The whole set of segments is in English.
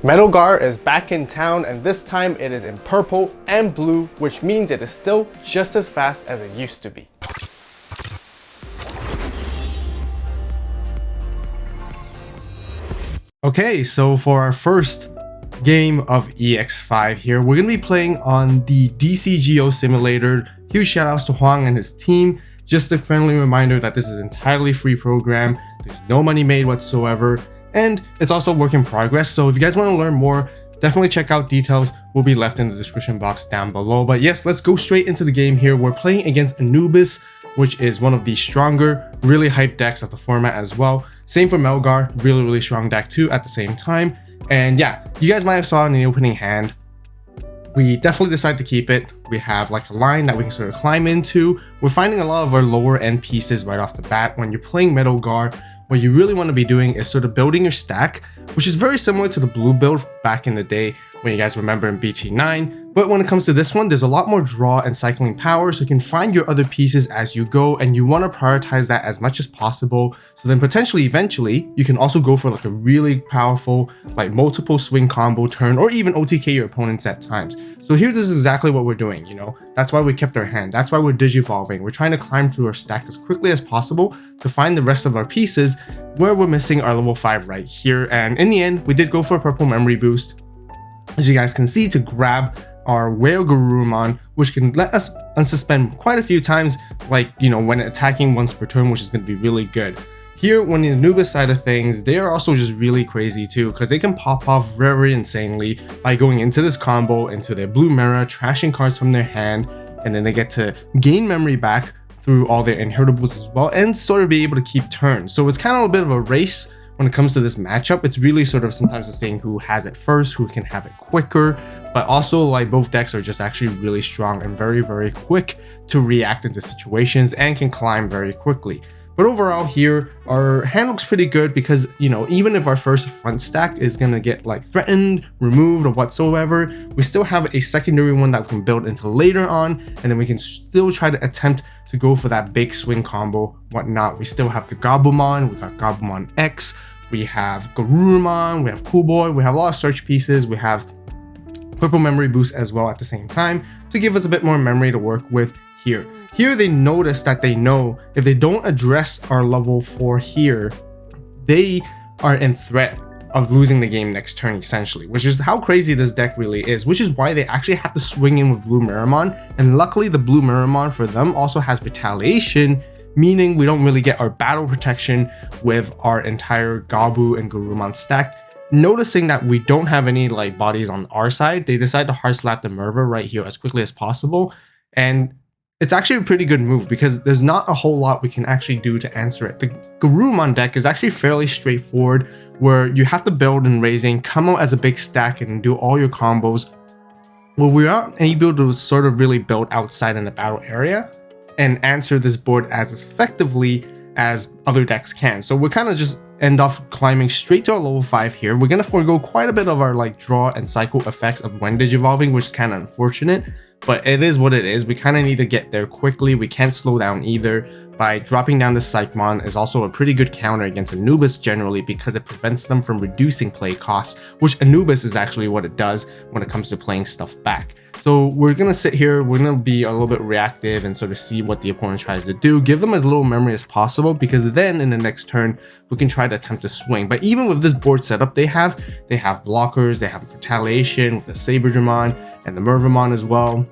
MetalGar is back in town, and this time it is in purple and blue, which means it is still just as fast as it used to be. Okay, so for our first game of EX5 here, we're going to be playing on the DCGO simulator. Huge shout outs to Huang and his team. Just a friendly reminder that this is an entirely free program. There's no money made whatsoever, and it's also a work in progress. So if you guys want to learn more, definitely check out. Details will be left in the description box down below. But yes, let's go straight into the game here. We're playing against Anubis, which is one of the stronger, really hyped decks of the format as well. Same for MetalGar, really strong deck too at the same time. And yeah, you guys might have saw in the opening hand, we definitely decided to keep it. We have like a line that we can sort of climb into. We're finding a lot of our lower end pieces right off the bat. When you're playing MetalGar, what you really want to be doing is sort of building your stack, which is very similar to the blue build back in the day when you guys remember in BT9. But when it comes to this one, there's a lot more draw and cycling power, so you can find your other pieces as you go, and you want to prioritize that as much as possible. So then potentially, eventually, you can also go for like a really powerful, like multiple swing combo turn, or even OTK your opponents at times. So here, this is exactly what we're doing, you know? That's why we kept our hand. That's why we're digivolving. We're trying to climb through our stack as quickly as possible to find the rest of our pieces where we're missing our level 5 right here. And in the end, we did go for a purple memory boost, as you guys can see, to grab our MetalGarurumon, which can let us unsuspend quite a few times, like, you know, when attacking once per turn, which is going to be really good. Here, when the Anubis side of things, they are also just really crazy too, because they can pop off very insanely by going into this combo, into their blue mirror, trashing cards from their hand, and then they get to gain memory back through all their inheritables as well, and sort of be able to keep turns. So it's kind of a bit of a race when it comes to this matchup. It's really sort of sometimes saying who has it first, who can have it quicker, but also like both decks are just actually really strong and very quick to react into situations and can climb very quickly. But overall here, our hand looks pretty good because, you know, even if our first front stack is going to get like threatened, removed, or whatsoever, we still have a secondary one that we can build into later on, and then we can still try to attempt to go for that big swing combo, whatnot. We still have the Gabumon, we got Gabumon X, we have Garurumon, we have Cool Boy, we have a lot of search pieces, we have purple memory boost as well at the same time to give us a bit more memory to work with here. Here they notice that they know if they don't address our level 4 here, they are in threat of losing the game next turn essentially, which is how crazy this deck really is, which is why they actually have to swing in with Blue Miramon. And luckily the Blue Miramon for them also has retaliation, meaning we don't really get our battle protection with our entire Gabu and Garurumon stack. Noticing that we don't have any like bodies on our side, they decide to hard slap the Merva right here as quickly as possible. And it's actually a pretty good move because there's not a whole lot we can actually do to answer it. The Garurumon deck is actually fairly straightforward, where you have to build and raising, come out as a big stack and do all your combos. Well, we aren't able to sort of really build outside in the battle area and answer this board as effectively as other decks can. So we kind of just end off climbing straight to our level 5 here. We're going to forego quite a bit of our like draw and cycle effects of when digivolving, which is kind of unfortunate, but it is what it is. We kind of need to get there quickly. We can't slow down either. By dropping down the Psychmon is also a pretty good counter against Anubis generally, because it prevents them from reducing play costs, which Anubis is actually what it does when it comes to playing stuff back. So we're going to sit here, we're going to be a little bit reactive and sort of see what the opponent tries to do, give them as little memory as possible, because then in the next turn we can try to attempt to swing. But even with this board setup they have blockers, they have retaliation with the Saberdramon and the Mervamon as well.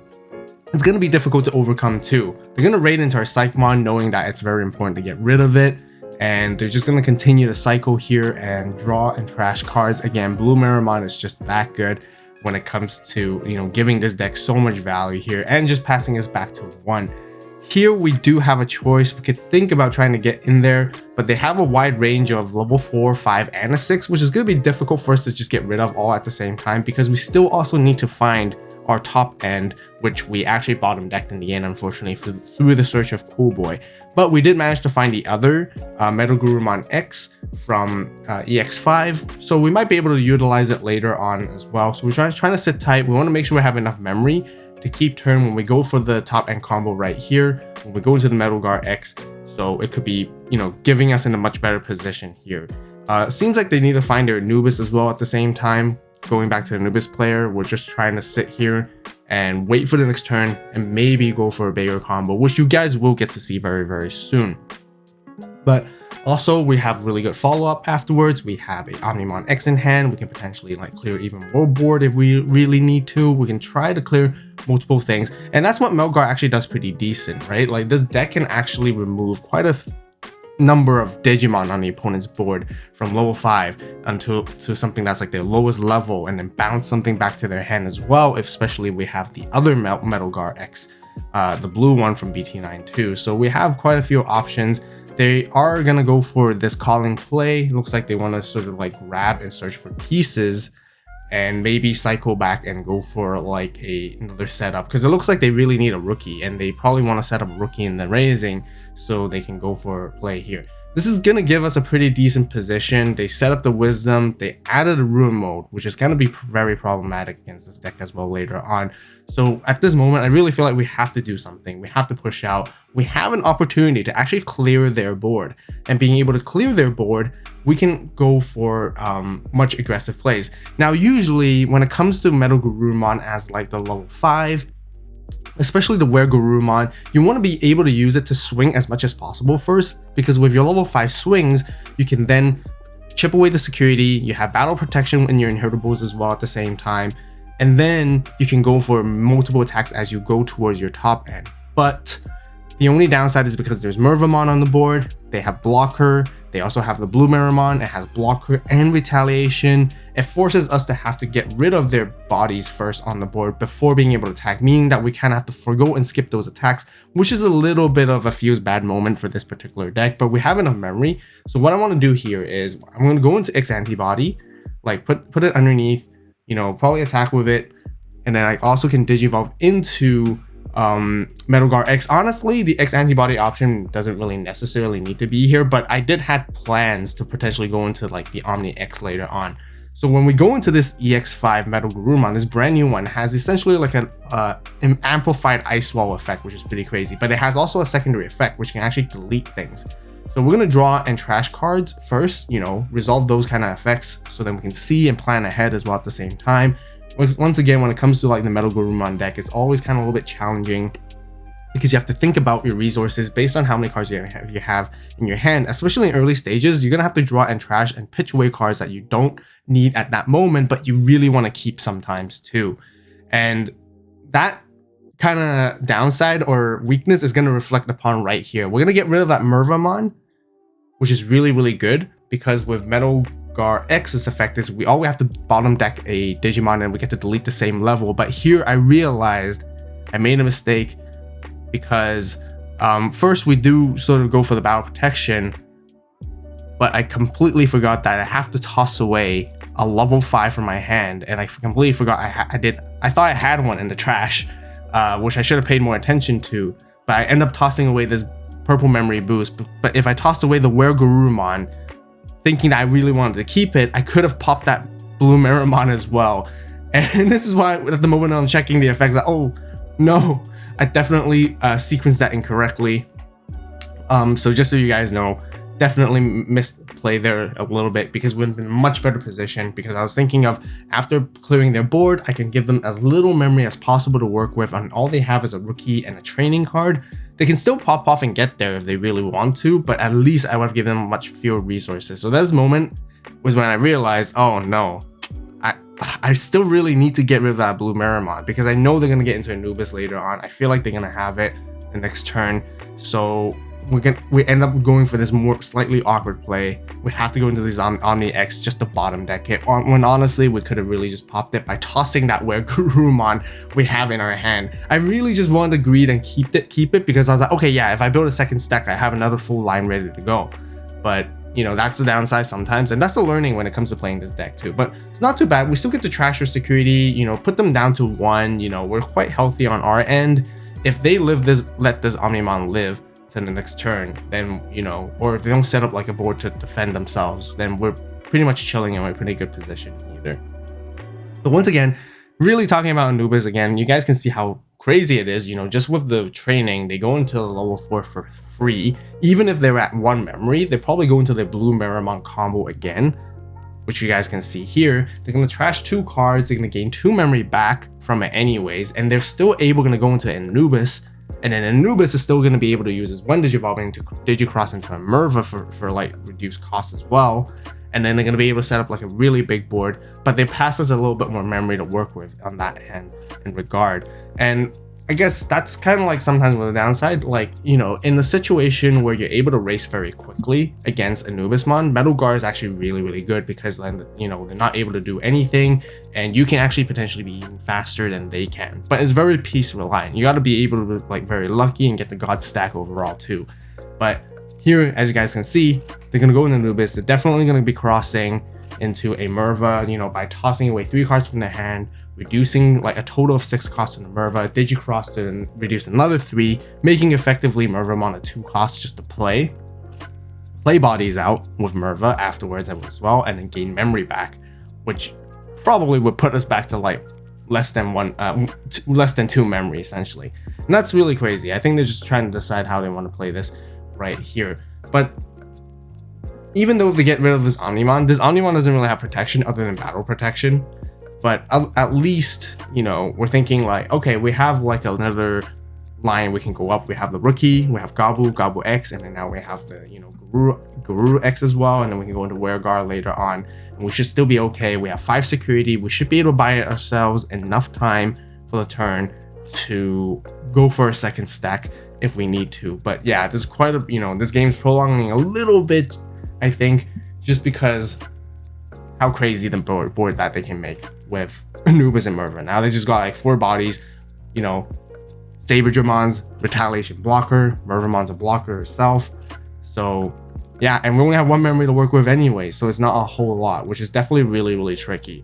It's going to be difficult to overcome too. They're going to raid into our Psychmon knowing that it's very important to get rid of it, and they're just going to continue to cycle here and draw and trash cards. Again, Blue Miramon is just that good when it comes to, you know, giving this deck so much value here and just passing us back to 1. Here we do have a choice. We could think about trying to get in there, but they have a wide range of level 4, 5, and a 6, which is going to be difficult for us to just get rid of all at the same time, because we still also need to find our top end, which we actually bottom decked in the end, unfortunately, through the search of Cool Boy. But we did manage to find the other MetalGarurumon X from EX5, so we might be able to utilize it later on as well. So we're trying to sit tight. We want to make sure we have enough memory to keep turn when we go for the top end combo right here, when we go into the MetalGar X. So it could be, you know, giving us in a much better position here. Seems like they need to find their Anubis as well at the same time. going back to the Anubis player, we're just trying to sit here and wait for the next turn and maybe go for a bigger combo, which you guys will get to see very, very soon. But also, we have really good follow-up afterwards. We have a Omnimon X in hand. We can potentially like clear even more board if we really need to. We can try to clear multiple things. And that's what MetalGar actually does pretty decent, right? Like this deck can actually remove quite a number of Digimon on the opponent's board from level 5 to something that's like their lowest level, and then bounce something back to their hand as well, if especially we have the other MetalGar X, the blue one from BT9 too. So we have quite a few options. They are going to go for this calling play. It looks like they want to sort of like grab and search for pieces and maybe cycle back and go for like another setup, because it looks like they really need a rookie and they probably want to set up a rookie in the raising so they can go for a play here. This is going to give us a pretty decent position. They set up the wisdom. They added a ruin mode, which is going to be very problematic against this deck as well later on. So at this moment, I really feel like we have to do something. We have to push out. We have an opportunity to actually clear their board, and being able to clear their board, we can go for much aggressive plays. Now, usually when it comes to MetalGarurumon as like the level 5, especially the WereGarurumon, you want to be able to use it to swing as much as possible first, because with your level 5 swings, you can then chip away the security, you have battle protection in your inheritables as well at the same time, and then you can go for multiple attacks as you go towards your top end. But the only downside is because there's Mervamon on the board, they have blocker, they also have the blue Meramon, it has blocker and retaliation. It forces us to have to get rid of their bodies first on the board before being able to attack, meaning that we kind of have to forgo and skip those attacks, which is a little bit of a feels bad moment for this particular deck, but we have enough memory. So what I want to do here is I'm going to go into X Antibody, like put it underneath, you know, probably attack with it, and then I also can Digivolve into MetalGar X. Honestly, the X Antibody option doesn't really necessarily need to be here, but I did have plans to potentially go into like the Omni X later on. So when we go into this EX5 MetalGarurumon, this brand new one has essentially like an amplified ice wall effect, which is pretty crazy, but it has also a secondary effect which can actually delete things. So we're going to draw and trash cards first, you know, resolve those kind of effects so then we can see and plan ahead as well at the same time. Once again, when it comes to like the MetalGarurumon deck, it's always kind of a little bit challenging because you have to think about your resources based on how many cards you have in your hand. Especially in early stages, you're going to have to draw and trash and pitch away cards that you don't need at that moment, but you really want to keep sometimes too. And that kind of downside or weakness is going to reflect upon right here. We're going to get rid of that Mervamon, which is really, really good, because with MetalGar X's effect is we have to bottom deck a Digimon and we get to delete the same level. But here I realized I made a mistake, because first we do sort of go for the battle protection, but I completely forgot that I have to toss away a level 5 from my hand, and I completely forgot I thought I had one in the trash, which I should have paid more attention to, but I end up tossing away this purple memory boost. But if I tossed away the WereGarurumon, thinking that I really wanted to keep it, I could have popped that blue Meramon as well. And this is why at the moment I'm checking the effects, oh no, I definitely sequenced that incorrectly. So just so you guys know, definitely misplay there a little bit, because we're in a much better position, because I was thinking of after clearing their board, I can give them as little memory as possible to work with, and all they have is a rookie and a training card. They can still pop off and get there if they really want to, but at least I would have given them much fewer resources. So this moment was when I realized, oh no, I still really need to get rid of that blue Meramon, because I know they're going to get into Anubis later on. I feel like they're going to have it the next turn. So we end up going for this more slightly awkward play. We have to go into this Omni X just to bottom deck it, when honestly we could have really just popped it by tossing that WereGarurumon we have in our hand. I really just wanted to greed and keep it because I was like, okay, yeah, if I build a second stack, I have another full line ready to go. But you know, that's the downside sometimes, and that's the learning when it comes to playing this deck too. But it's not too bad. We still get to trash their security, you know, put them down to 1. You know, we're quite healthy on our end. If they let this Omnimon live to the next turn, then, you know, or if they don't set up like a board to defend themselves, then we're pretty much chilling and we're in a pretty good position either. But once again, really talking about Anubis again, you guys can see how crazy it is. You know, just with the training, they go into level 4 for free. Even if they're at 1 memory, they probably go into their blue Meramon combo again. which you guys can see here, they're going to trash 2 cards, they're going to gain 2 memory back from it anyways, and they're still able to go into Anubis, and then Anubis is still going to be able to use his 1 Digivolve into Digicross into a Merva for like reduced cost as well. And then they're going to be able to set up like a really big board, but they pass us a little bit more memory to work with on that hand in regard. And I guess that's kind of like sometimes with the downside, like, you know, in the situation where you're able to race very quickly against Anubismon, MetalGar is actually really, really good because then, you know, they're not able to do anything and you can actually potentially be even faster than they can. But it's very piece reliant. You got to be able to be like very lucky and get the God stack overall too. But here, as you guys can see, they're going to go into Anubis. They're definitely going to be crossing into a Merva, you know, by tossing away 3 cards from their hand, reducing like a total of 6 costs on the Merva, Digicross to reduce another 3, making effectively Mervamon a 2 cost just to play bodies out with Merva afterwards as well, and then gain memory back, which probably would put us back to like less than 2 memory essentially. And that's really crazy. I think they're just trying to decide how they want to play this right here. But even though they get rid of this Omnimon doesn't really have protection other than battle protection. But at least, you know, we're thinking like, okay, we have like another line we can go up. We have the Rookie, we have Gabu X, and then now we have the, you know, Garuru X as well, and then we can go into Weregar later on, and we should still be okay. We have 5 security. We should be able to buy ourselves enough time for the turn to go for a second stack if we need to. But yeah, there's quite a, you know, this game's prolonging a little bit, I think, just because how crazy the board that they can make with Anubis and Merva. Now they just got like 4 bodies, you know, Saberdramon's retaliation blocker, Mervamon's a blocker herself. So yeah, and we only have 1 memory to work with anyway, so it's not a whole lot, which is definitely really, really tricky.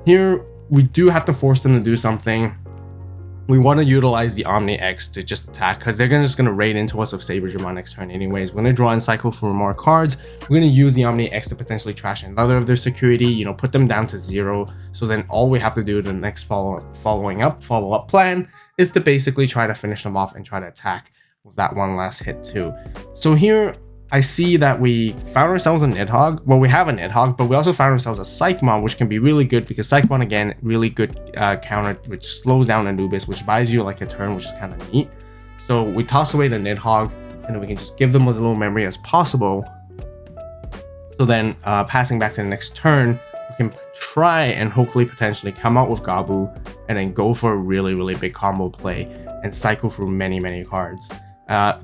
Here, we do have to force them to do something. We want to utilize the Omni X to just attack, because they're just going to raid into us with Saberdramon next turn anyways. We're going to draw and cycle for more cards. We're going to use the Omni X to potentially trash another of their security, you know, put them down to 0. So then all we have to do the next follow-up plan is to basically try to finish them off and try to attack with that one last hit too. So here, I see that we found ourselves a Nidhogg. Well, we have a Nidhogg, but we also found ourselves a Psychmon, which can be really good because Psychmon, again, really good counter, which slows down Anubis, which buys you like a turn, which is kind of neat. So we toss away the Nidhogg, and then we can just give them as little memory as possible. So then, passing back to the next turn, we can try and hopefully potentially come out with Gabu, and then go for a really, really big combo play and cycle through many, many cards.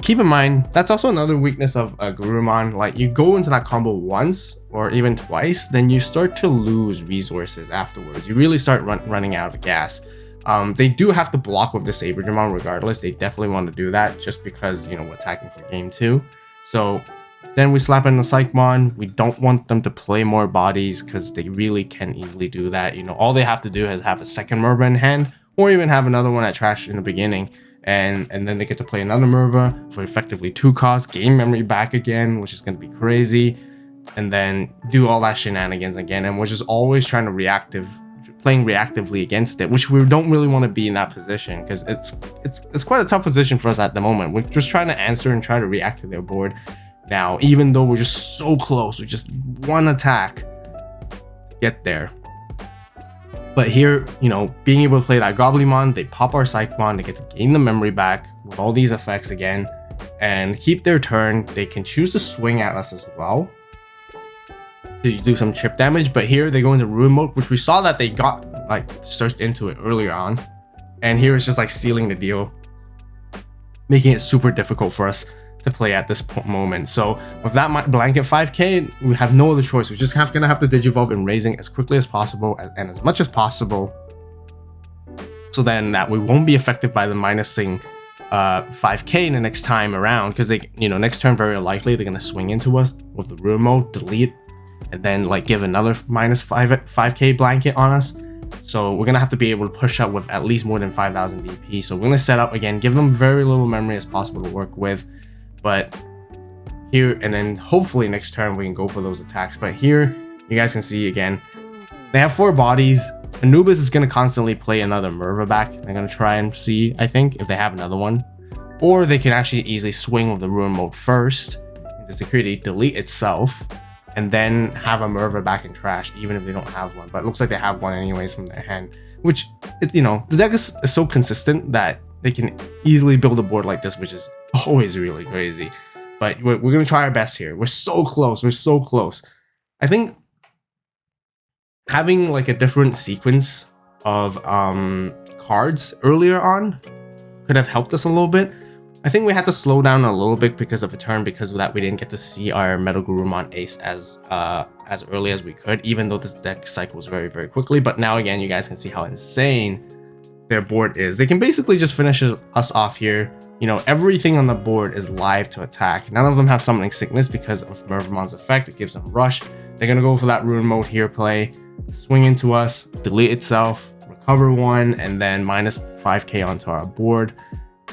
Keep in mind, that's also another weakness of Garurumon. Like, you go into that combo once or even twice, then you start to lose resources afterwards. You really start running out of gas. They do have to block with the Saberdramon regardless. They definitely want to do that just because, you know, we're attacking for game 2. So then we slap in the Psychmon. We don't want them to play more bodies because they really can easily do that. You know, all they have to do is have a second Merva in hand, or even have another one at trash in the beginning. And then they get to play another Merva for effectively 2 costs, gain memory back again, which is going to be crazy, and then do all that shenanigans again. And we're just always trying to playing reactively against it, which we don't really want to be in that position because it's quite a tough position for us at the moment. We're just trying to answer and try to react to their board now, even though we're just so close. We're just one attack to get there. But here, you know, being able to play that Goblimon, they pop our Psychmon, they get to gain the memory back with all these effects again, and keep their turn. They can choose to swing at us as well to do some chip damage, but here they go into Ruin mode, which we saw that they got, like, searched into it earlier on. And here it's just like sealing the deal, making it super difficult for us to play at this moment. So with that blanket 5k, we have no other choice. We're just gonna have to Digivolve and raising as quickly as possible and as much as possible, so then that we won't be affected by the minusing 5k in the next time around, because they, you know, next turn very likely they're gonna swing into us with the Ruin mode, delete, and then like give another minus 5k blanket on us. So we're gonna have to be able to push out with at least more than 5,000 DP. So we're gonna set up again, give them very little memory as possible to work with. But here, and then hopefully next turn we can go for those attacks. But here, you guys can see again, they have 4 bodies. Anubis is going to constantly play another Merva back. They're going to try and see, I think, if they have another one. Or they can actually easily swing with the Ruin mode first into security, delete itself, and then have a Merva back in trash, even if they don't have one. But it looks like they have one anyways from their hand, which, you know, the deck is so consistent that they can easily build a board like this, which is always really crazy. But we're going to try our best here. We're so close. We're so close. I think having like a different sequence of cards earlier on could have helped us a little bit. I think we had to slow down a little bit because of a turn, because of that we didn't get to see our MetalGarurumon ace as early as we could, even though this deck cycles very, very quickly. But now again, you guys can see how insane their board is. They can basically just finish us off here. You know, everything on the board is live to attack. None of them have Summoning Sickness because of Mervamon's effect. It gives them rush. They're gonna go for that Rune Mode here play, swing into us, delete itself, recover one, and then minus 5k onto our board.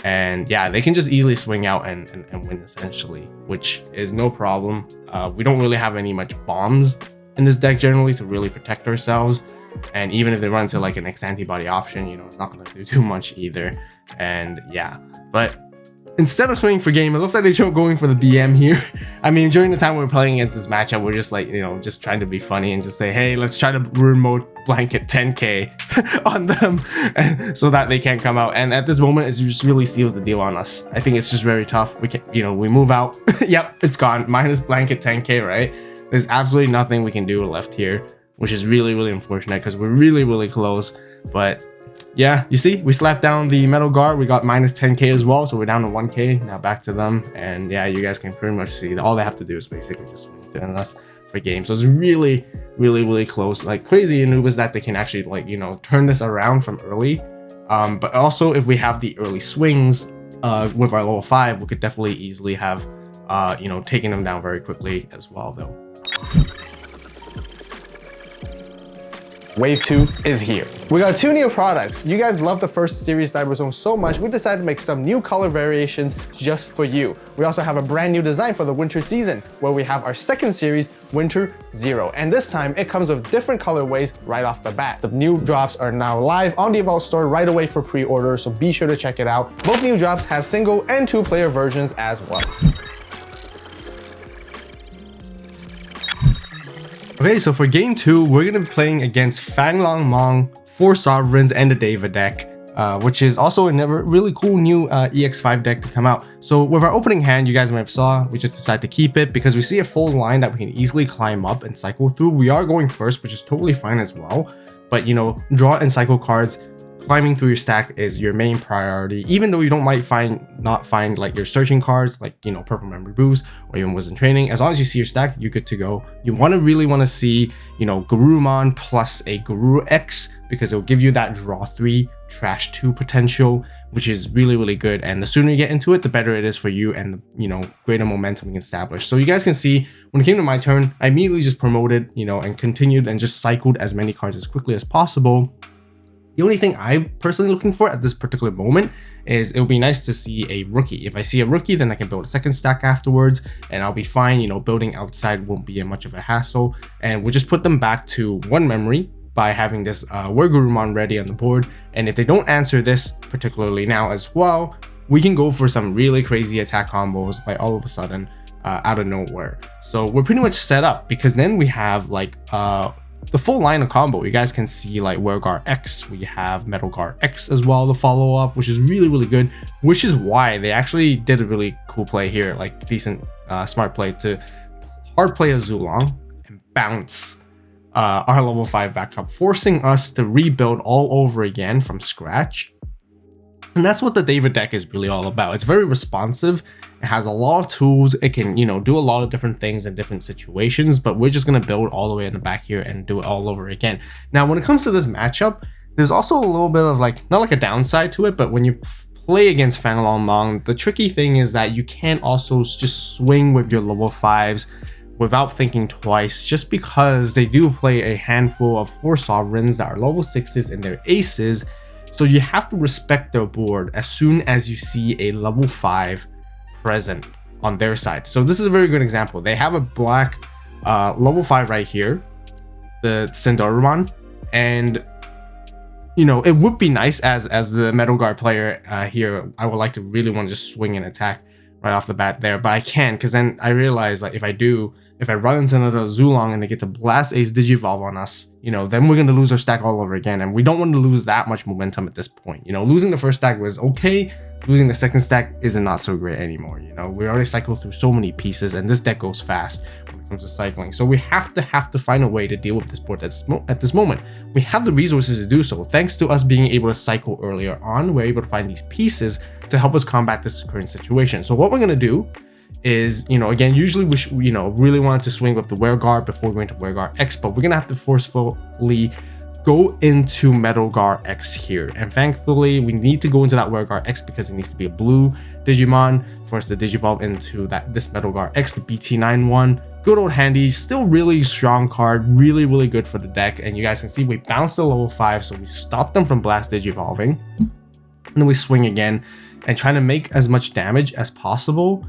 And yeah, they can just easily swing out and win essentially, which is no problem. We don't really have any much bombs in this deck generally to really protect ourselves. And even if they run into like an X Antibody option, you know, it's not going to do too much either. And yeah, but instead of swinging for game, it looks like they chose going for the BM here. I mean, during the time we were playing against this matchup, we're just like, you know, just trying to be funny and just say, hey, let's try to Rune Mode blanket 10k on them so that they can't come out. And at this moment, it just really seals the deal on us. I think it's just very tough. We can, you know, we move out. Yep, it's gone. Minus blanket 10k, right? There's absolutely nothing we can do left here, which is really, really unfortunate because we're really, really close. But yeah, you see, we slapped down the Metal Gar. We got minus 10k as well, so we're down to 1k. Now back to them, and yeah, you guys can pretty much see that all they have to do is basically just swing to us for game. So it's really, really, really close. Like crazy Anubis that they can actually, like, you know, turn this around from early. But also if we have the early swings with our level 5, we could definitely easily have you know, taken them down very quickly as well though. Wave 2 is here. We got 2 new products. You guys love the first series Cyberzone so much, we decided to make some new color variations just for you. We also have a brand new design for the winter season, where we have our second series, Winter Zero. And this time, it comes with different colorways right off the bat. The new drops are now live on the AVAULT store right away for pre-order, so be sure to check it out. Both new drops have single and 2-player versions as well. Okay, so for game 2, we're going to be playing against Fanglongmong, 4 Sovereigns, and the Deva deck, which is also a really cool new EX5 deck to come out. So with our opening hand, you guys might have saw, we just decided to keep it because we see a full line that we can easily climb up and cycle through. We are going first, which is totally fine as well. But, you know, draw and cycle cards, climbing through your stack is your main priority, even though you don't not find like your searching cards, like, you know, Purple Memory Boost or even Wisdom Training. As long as you see your stack, you're good to go. You really want to see, you know, Garurumon plus a Garuru X, because it'll give you that draw 3, trash 2 potential, which is really, really good. And the sooner you get into it, the better it is for you, and the, you know, greater momentum you can establish. So you guys can see when it came to my turn, I immediately just promoted, you know, and continued and just cycled as many cards as quickly as possible. The only thing I'm personally looking for at this particular moment is it would be nice to see a rookie. If I see a rookie, then I can build a second stack afterwards and I'll be fine. You know, building outside won't be much of a hassle, and we'll just put them back to 1 memory by having this Garurumon ready on the board. And if they don't answer this particularly now as well, we can go for some really crazy attack combos like all of a sudden out of nowhere. So we're pretty much set up, because then we have like the full line of combo. You guys can see like Wergar X, we have Metal Gar X as well to follow up, which is really, really good, which is why they actually did a really cool play here, like decent smart play to hard play a Zulong and bounce our level 5 back up, forcing us to rebuild all over again from scratch. And that's what the Deva deck is really all about. It's very responsive. It has a lot of tools. It can, you know, do a lot of different things in different situations, but we're just going to build all the way in the back here and do it all over again. Now, when it comes to this matchup, there's also a little bit of like, not like a downside to it, but when you play against Fanglongmong, the tricky thing is that you can't also just swing with your level 5s without thinking twice, just because they do play a handful of 4 Sovereigns that are level 6s and they're aces. So you have to respect their board as soon as you see a level 5 present on their side. So this is a very good example. They have a black level 5 right here, the Sindorumon, and you know, it would be nice as the Metal Guard player here, I would like to really want to just swing and attack right off the bat there, but I can't, because then I realize like if I do, if I run into another Zulong and they get to Blast Ace Digivolve on us, you know, then we're going to lose our stack all over again. And we don't want to lose that much momentum at this point. You know, losing the first stack was okay. Losing the second stack isn't not so great anymore. You know, we already cycled through so many pieces and this deck goes fast when it comes to cycling. So we have to find a way to deal with this board at this moment. We have the resources to do so. Thanks to us being able to cycle earlier on, we're able to find these pieces to help us combat this current situation. So what we're going to do is, you know, again, usually we really wanted to swing with the WereGuard before going to WereGuard X, but we're gonna have to forcefully go into MetalGar X here. And thankfully, we need to go into that WereGuard X because it needs to be a blue Digimon for us to Digivolve into this MetalGar X, the BT9 one. Good old Handy, still really strong card, really good for the deck. And you guys can see we bounced to level 5, so we stopped them from Blast Digivolving. And then we swing again and trying to make as much damage as possible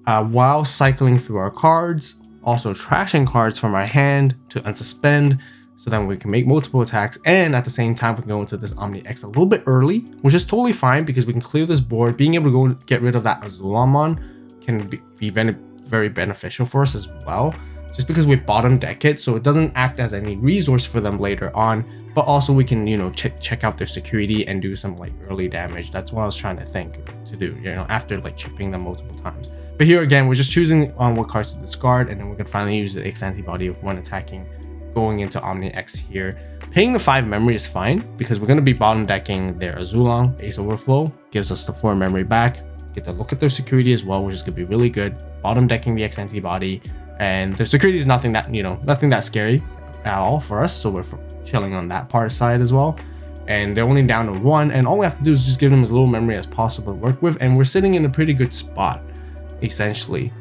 while cycling through our cards, also trashing cards from our hand to unsuspend, so then we can make multiple attacks, and at the same time we can go into this Omni X a little bit early, which is totally fine because we can clear this board. Being able to go get rid of that AVAULT can be very beneficial for us as well, just because we bottom deck it, so it doesn't act as any resource for them later on, but also we can, you know, check out their security and do some like early damage. That's what I was trying to think to do, you know, after like chipping them multiple times. But here again, we're just choosing on what cards to discard, and then we can finally use the X Antibody when attacking, going into Omni X here. Paying the 5 memory is fine because we're going to be bottom decking their Zulong. Ace Overflow gives us the 4 memory back. Get to look at their security as well, which is going to be really good. Bottom decking the X Antibody, and their security is nothing that scary at all for us, so we're chilling on that part side as well. And they're only down to 1, and all we have to do is just give them as little memory as possible to work with, and we're sitting in a pretty good spot essentially.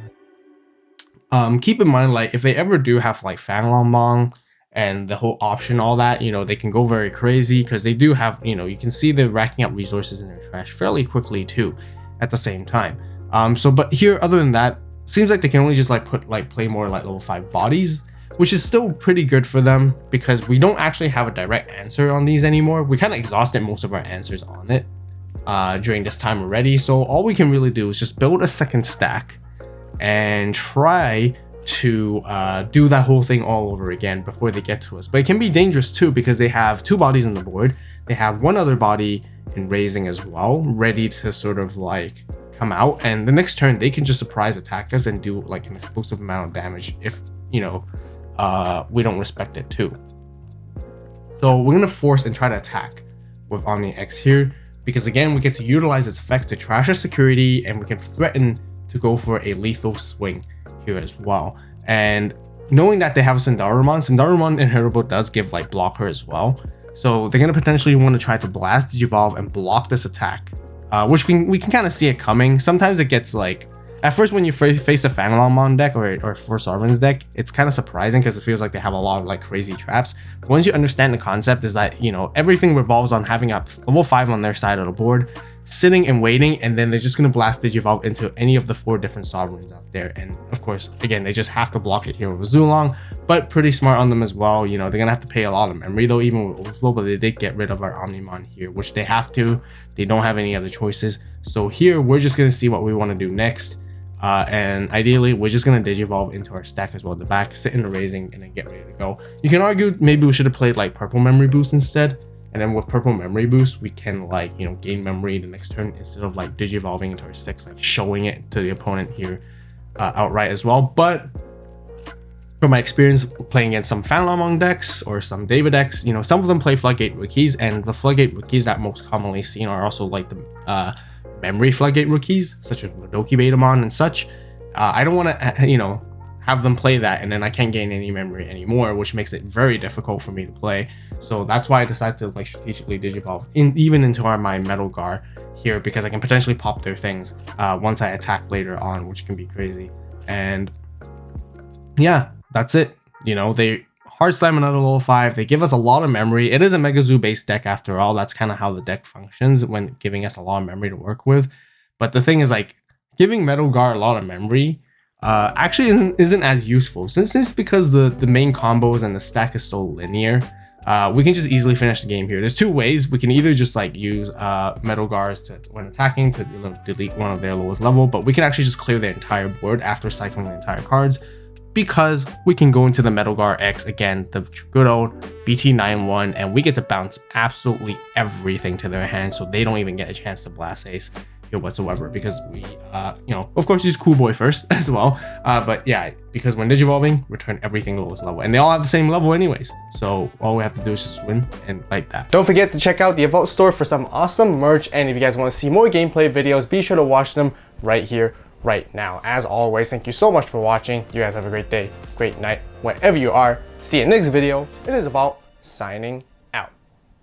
Keep in mind, like, if they ever do have like Fanlongmong and the whole option, all that, you know, they can go very crazy because they do have, you know, you can see they're racking up resources in their trash fairly quickly too at the same time. But here, other than that, seems like they can only just play more like level 5 bodies, which is still pretty good for them because we don't actually have a direct answer on these anymore. We kind of exhausted most of our answers on it during this time already, so all we can really do is just build a second stack and try to do that whole thing all over again before they get to us. But it can be dangerous too because they have 2 bodies on the board. They have 1 other body in raising as well, ready to sort of like come out, and the next turn they can just surprise attack us and do like an explosive amount of damage if, you know, we don't respect it too. So we're gonna force and try to attack with Omni X here because again we get to utilize its effects to trash our security, and we can threaten to go for a lethal swing here as well. And knowing that they have Sindarumon inheritable does give like blocker as well, so they're gonna potentially want to try to Blast Digivolve and block this attack, which we can kind of see it coming. Sometimes it gets like, at first when you face a Fanlongmon deck or Force Sovereign's deck, it's kind of surprising because it feels like they have a lot of like crazy traps. But once you understand the concept is that, you know, everything revolves on having a level 5 on their side of the board, sitting and waiting, and then they're just going to Blast Digivolve into any of the 4 different Sovereigns out there. And of course, again, they just have to block it here with Zulong, but pretty smart on them as well. You know, they're going to have to pay a lot of memory though, even with Overflow, but they did get rid of our Omnimon here, which they have to. They don't have any other choices. So here, we're just going to see what we want to do next. And ideally, we're just going to Digivolve into our stack as well at the back, sit in the raising, and then get ready to go. You can argue maybe we should have played like Purple Memory Boost instead. And then with Purple Memory Boost, we can like, you know, gain memory the next turn instead of like Digivolving into our 6, like showing it to the opponent here outright as well. But from my experience playing against some Fanlongmon decks or some David decks, you know, some of them play Floodgate Rookies, and the Floodgate Rookies that most commonly seen are also like the Memory Floodgate Rookies, such as Modoki Betamon and such. I don't want to, you know, have them play that and then I can't gain any memory anymore, which makes it very difficult for me to play. So that's why I decided to like strategically Digivolve even into my MetalGar here, because I can potentially pop their things once I attack later on, which can be crazy. And yeah, that's it. You know, they hard slam another level 5. They give us a lot of memory. It is a Mega Zoo based deck after all. That's kind of how the deck functions when giving us a lot of memory to work with. But the thing is, like, giving MetalGar a lot of memory actually isn't as useful, since because the main combos and the stack is so linear. We can just easily finish the game here. There's 2 ways. We can either just like use MetalGars to, when attacking, to delete one of their lowest level, but we can actually just clear the entire board after cycling the entire cards. because we can go into the MetalGar X again, the good old BT91, and we get to bounce absolutely everything to their hand, so they don't even get a chance to blast ace here whatsoever, because we, you know, of course use Cool Boy first as well. But yeah, because when Digivolving, return everything lowest level, and they all have the same level anyways. So all we have to do is just win and like that. Don't forget to check out the AVAULT store for some awesome merch, and if you guys want to see more gameplay videos, be sure to watch them right here, right now. As always, thank you so much for watching. You guys have a great day, great night, wherever you are. See you in the next video. It is AVAULT signing